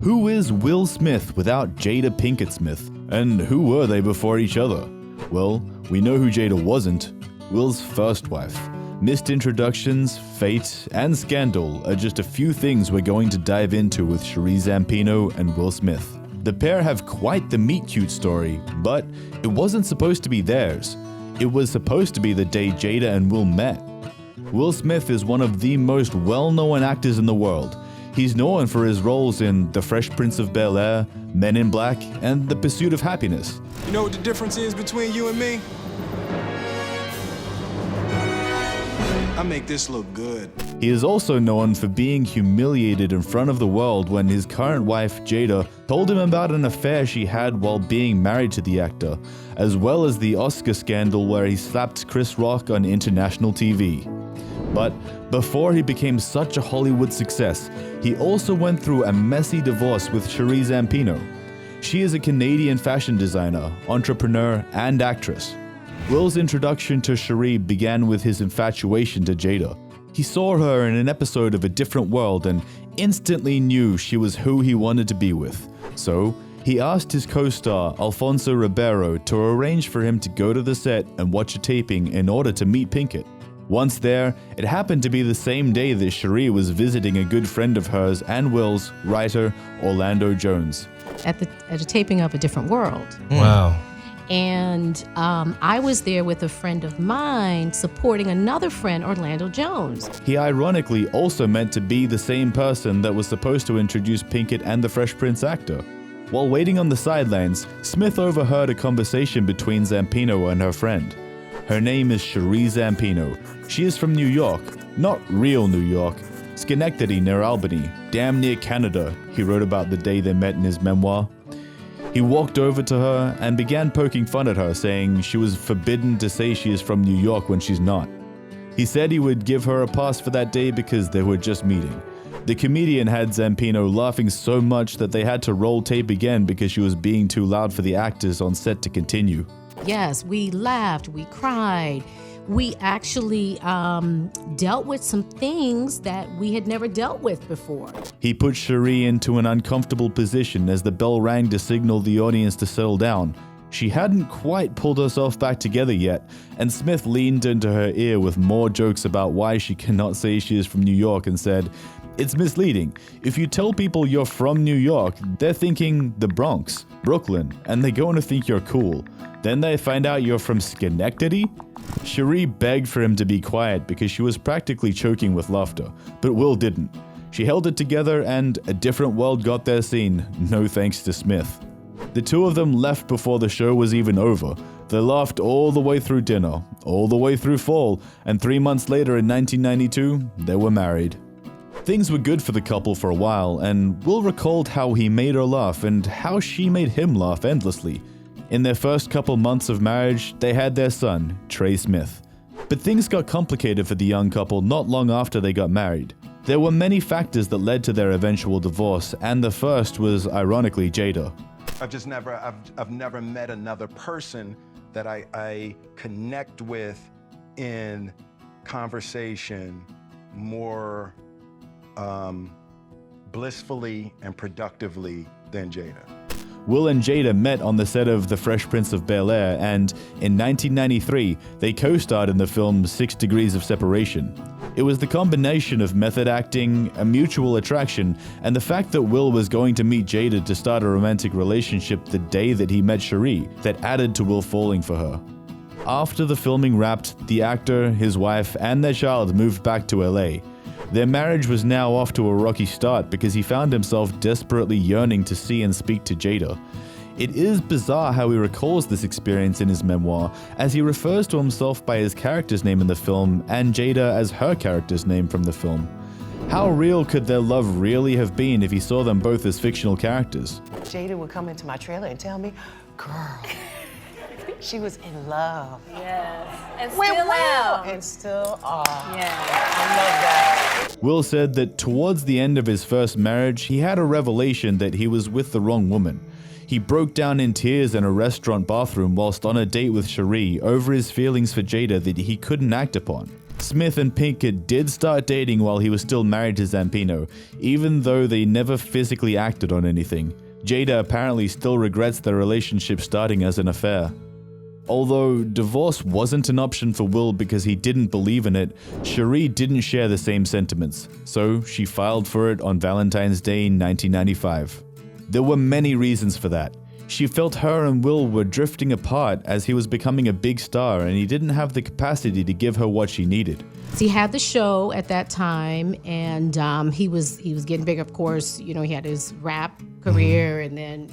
Who is Will Smith without Jada Pinkett Smith? And who were they before each other? Well, we know who Jada wasn't. Will's first wife. Missed introductions, fate, and scandal are just a few things we're going to dive into with Sheree Zampino and Will Smith. The pair have quite the meet-cute story, but it wasn't supposed to be theirs. It was supposed to be the day Jada and Will met. Will Smith is one of the most well-known actors in the world. He's known for his roles in The Fresh Prince of Bel-Air, Men in Black, and The Pursuit of Happiness. You know what the difference is between you and me? I make this look good. He is also known for being humiliated in front of the world when his current wife, Jada, told him about an affair she had while being married to the actor, as well as the Oscar scandal where he slapped Chris Rock on international TV. But before he became such a Hollywood success, he also went through a messy divorce with Sheree Zampino. She is a Canadian fashion designer, entrepreneur, and actress. Will's introduction to Sheree began with his infatuation to Jada. He saw her in an episode of A Different World and instantly knew she was who he wanted to be with. So, he asked his co-star, Alfonso Ribeiro, to arrange for him to go to the set and watch a taping in order to meet Pinkett. Once there, it happened to be the same day that Sheree was visiting a good friend of hers and Will's, writer Orlando Jones. At a taping of A Different World. Wow. And I was there with a friend of mine supporting another friend, Orlando Jones. He ironically also meant to be the same person that was supposed to introduce Pinkett and the Fresh Prince actor. While waiting on the sidelines, Smith overheard a conversation between Zampino and her friend. Her name is Sheree Zampino. She is from New York, not real New York, Schenectady near Albany, damn near Canada, he wrote about the day they met in his memoir. He walked over to her and began poking fun at her, saying she was forbidden to say she is from New York when she's not. He said he would give her a pass for that day because they were just meeting. The comedian had Zampino laughing so much that they had to roll tape again because she was being too loud for the actors on set to continue. Yes, we laughed, we cried. We actually dealt with some things that we had never dealt with before. He put Sheree into an uncomfortable position as the bell rang to signal the audience to settle down. She hadn't quite pulled herself back together yet, and Smith leaned into her ear with more jokes about why she cannot say she is from New York and said, "It's misleading. If you tell people you're from New York, they're thinking the Bronx, Brooklyn, and they're going to think you're cool. Then they find out you're from Schenectady?" Sheree begged for him to be quiet because she was practically choking with laughter, but Will didn't. She held it together and A Different World got their scene, no thanks to Smith. The two of them left before the show was even over. They laughed all the way through dinner, all the way through fall, and 3 months later in 1992, they were married. Things were good for the couple for a while, and Will recalled how he made her laugh and how she made him laugh endlessly. In their first couple months of marriage, they had their son, Trey Smith. But things got complicated for the young couple not long after they got married. There were many factors that led to their eventual divorce, and the first was, ironically, Jada. I've never met another person that I connect with in conversation more blissfully and productively than Jada. Will and Jada met on the set of The Fresh Prince of Bel-Air, and in 1993, they co-starred in the film 6 Degrees of Separation. It was the combination of method acting, a mutual attraction, and the fact that Will was going to meet Jada to start a romantic relationship the day that he met Sheree that added to Will falling for her. After the filming wrapped, the actor, his wife, and their child moved back to LA. Their marriage was now off to a rocky start because he found himself desperately yearning to see and speak to Jada. It is bizarre how he recalls this experience in his memoir, as he refers to himself by his character's name in the film and Jada as her character's name from the film. How real could their love really have been if he saw them both as fictional characters? Jada would come into my trailer and tell me, "Girl, she was in love." Yes. And still am. And still are. Yeah. I love that. Will said that towards the end of his first marriage, he had a revelation that he was with the wrong woman. He broke down in tears in a restaurant bathroom whilst on a date with Sheree over his feelings for Jada that he couldn't act upon. Smith and Pinkett did start dating while he was still married to Zampino, even though they never physically acted on anything. Jada apparently still regrets their relationship starting as an affair. Although divorce wasn't an option for Will because he didn't believe in it, Sheree didn't share the same sentiments, so she filed for it on Valentine's Day in 1995. There were many reasons for that. She felt her and Will were drifting apart as he was becoming a big star and he didn't have the capacity to give her what she needed. He had the show at that time, and he was getting big. Of course, he had his rap career, and then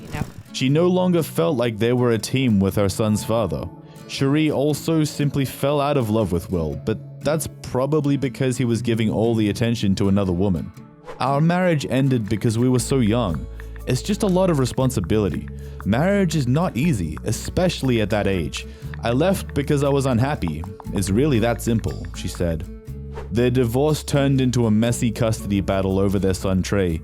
She no longer felt like they were a team with her son's father. Sheree also simply fell out of love with Will, but that's probably because he was giving all the attention to another woman. Our marriage ended because we were so young. It's just a lot of responsibility. Marriage is not easy, especially at that age. I left because I was unhappy. It's really that simple, she said. Their divorce turned into a messy custody battle over their son Trey.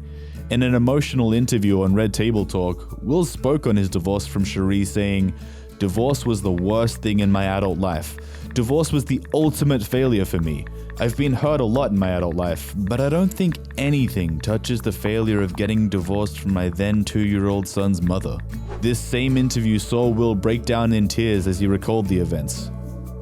In an emotional interview on Red Table Talk, Will spoke on his divorce from Sheree, saying, "Divorce was the worst thing in my adult life. Divorce was the ultimate failure for me. I've been hurt a lot in my adult life, but I don't think anything touches the failure of getting divorced from my then 2-year-old son's mother." This same interview saw Will break down in tears as he recalled the events.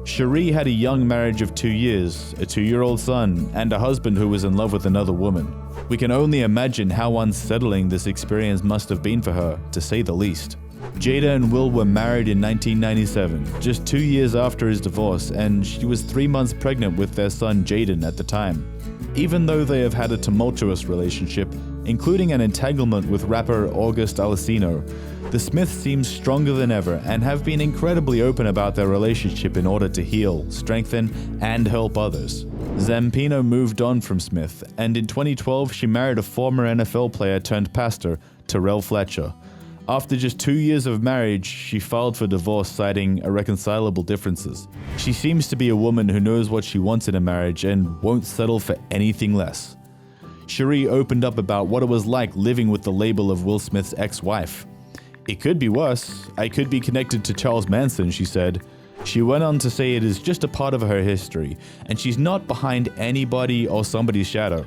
Sheree had a young marriage of 2 years, a 2-year-old son, and a husband who was in love with another woman. We can only imagine how unsettling this experience must have been for her, to say the least. Jada and Will were married in 1997, just 2 years after his divorce, and she was 3 months pregnant with their son Jaden at the time. Even though they have had a tumultuous relationship, including an entanglement with rapper August Alsina, the Smiths seem stronger than ever and have been incredibly open about their relationship in order to heal, strengthen, and help others. Zampino moved on from Smith, and in 2012 she married a former NFL player turned pastor, Terrell Fletcher. After just 2 years of marriage, she filed for divorce, citing irreconcilable differences. She seems to be a woman who knows what she wants in a marriage and won't settle for anything less. Sheree opened up about what it was like living with the label of Will Smith's ex-wife. "It could be worse. I could be connected to Charles Manson," she said. She went on to say it is just a part of her history, and she's not behind anybody or somebody's shadow.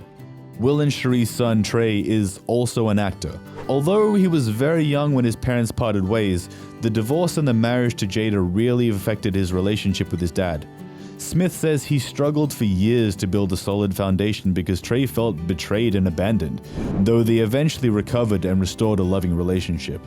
Will and Sheree's son Trey is also an actor. Although he was very young when his parents parted ways, the divorce and the marriage to Jada really affected his relationship with his dad. Smith says he struggled for years to build a solid foundation because Trey felt betrayed and abandoned, though they eventually recovered and restored a loving relationship.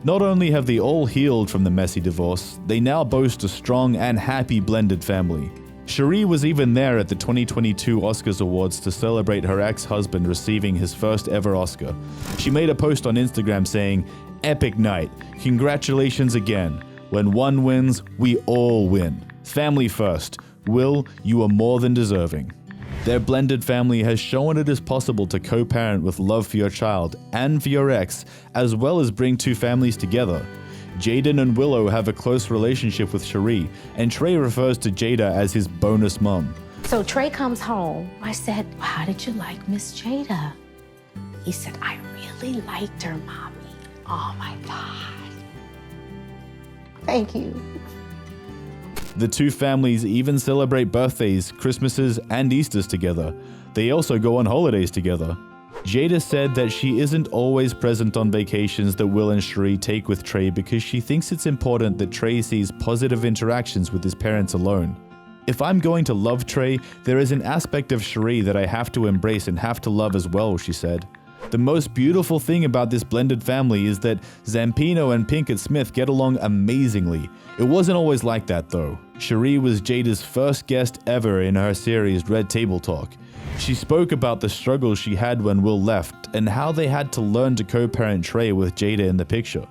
Not only have they all healed from the messy divorce, they now boast a strong and happy blended family. Sheree was even there at the 2022 Oscars Awards to celebrate her ex-husband receiving his first ever Oscar. She made a post on Instagram saying, "Epic night. Congratulations again. When one wins, we all win. Family first. Will, you are more than deserving." Their blended family has shown it is possible to co-parent with love for your child and for your ex, as well as bring two families together. Jaden and Willow have a close relationship with Sheree, and Trey refers to Jada as his bonus mom. So Trey comes home. I said, "How did you like Miss Jada?" He said, "I really liked her, Mommy." Oh my God. Thank you. The two families even celebrate birthdays, Christmases, and Easters together. They also go on holidays together. Jada said that she isn't always present on vacations that Will and Sheree take with Trey because she thinks it's important that Trey sees positive interactions with his parents alone. "If I'm going to love Trey, there is an aspect of Sheree that I have to embrace and have to love as well," she said. The most beautiful thing about this blended family is that Zampino and Pinkett Smith get along amazingly. It wasn't always like that though. Sheree was Jada's first guest ever in her series Red Table Talk. She spoke about the struggles she had when Will left and how they had to learn to co-parent Trey with Jada in the picture.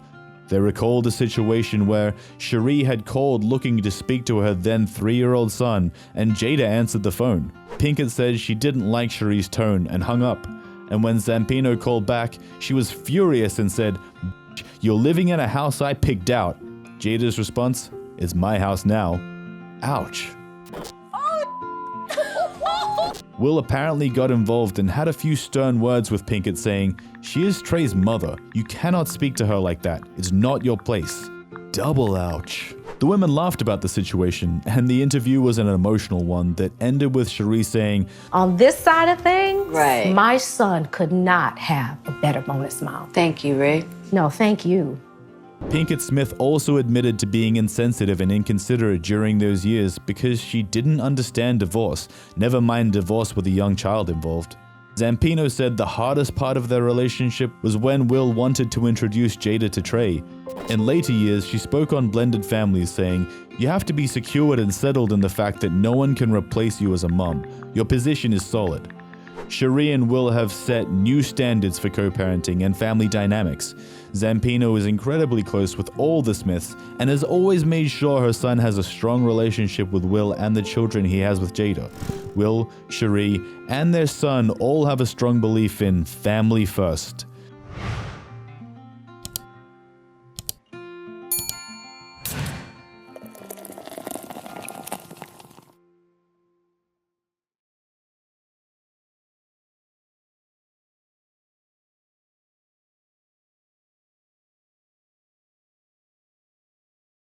They recalled a situation where Sheree had called looking to speak to her then 3-year-old son, and Jada answered the phone. Pinkett said she didn't like Sheree's tone and hung up. And when Zampino called back, she was furious and said, "You're living in a house I picked out." Jada's response, "It's my house now." Ouch. Will apparently got involved and had a few stern words with Pinkett saying, "She is Trey's mother. You cannot speak to her like that. It's not your place." Double ouch. The women laughed about the situation, and the interview was an emotional one that ended with Sheree saying, On this side of things, Right. my son could not have a better bonus mom. Thank you, Ray. No, thank you. Pinkett Smith also admitted to being insensitive and inconsiderate during those years because she didn't understand divorce, never mind divorce with a young child involved. Zampino said the hardest part of their relationship was when Will wanted to introduce Jada to Trey. In later years, she spoke on Blended Families saying, "You have to be secured and settled in the fact that no one can replace you as a mom. Your position is solid." Sheree and Will have set new standards for co-parenting and family dynamics. Zampino is incredibly close with all the Smiths and has always made sure her son has a strong relationship with Will and the children he has with Jada. Will, Sheree, and their son all have a strong belief in family first.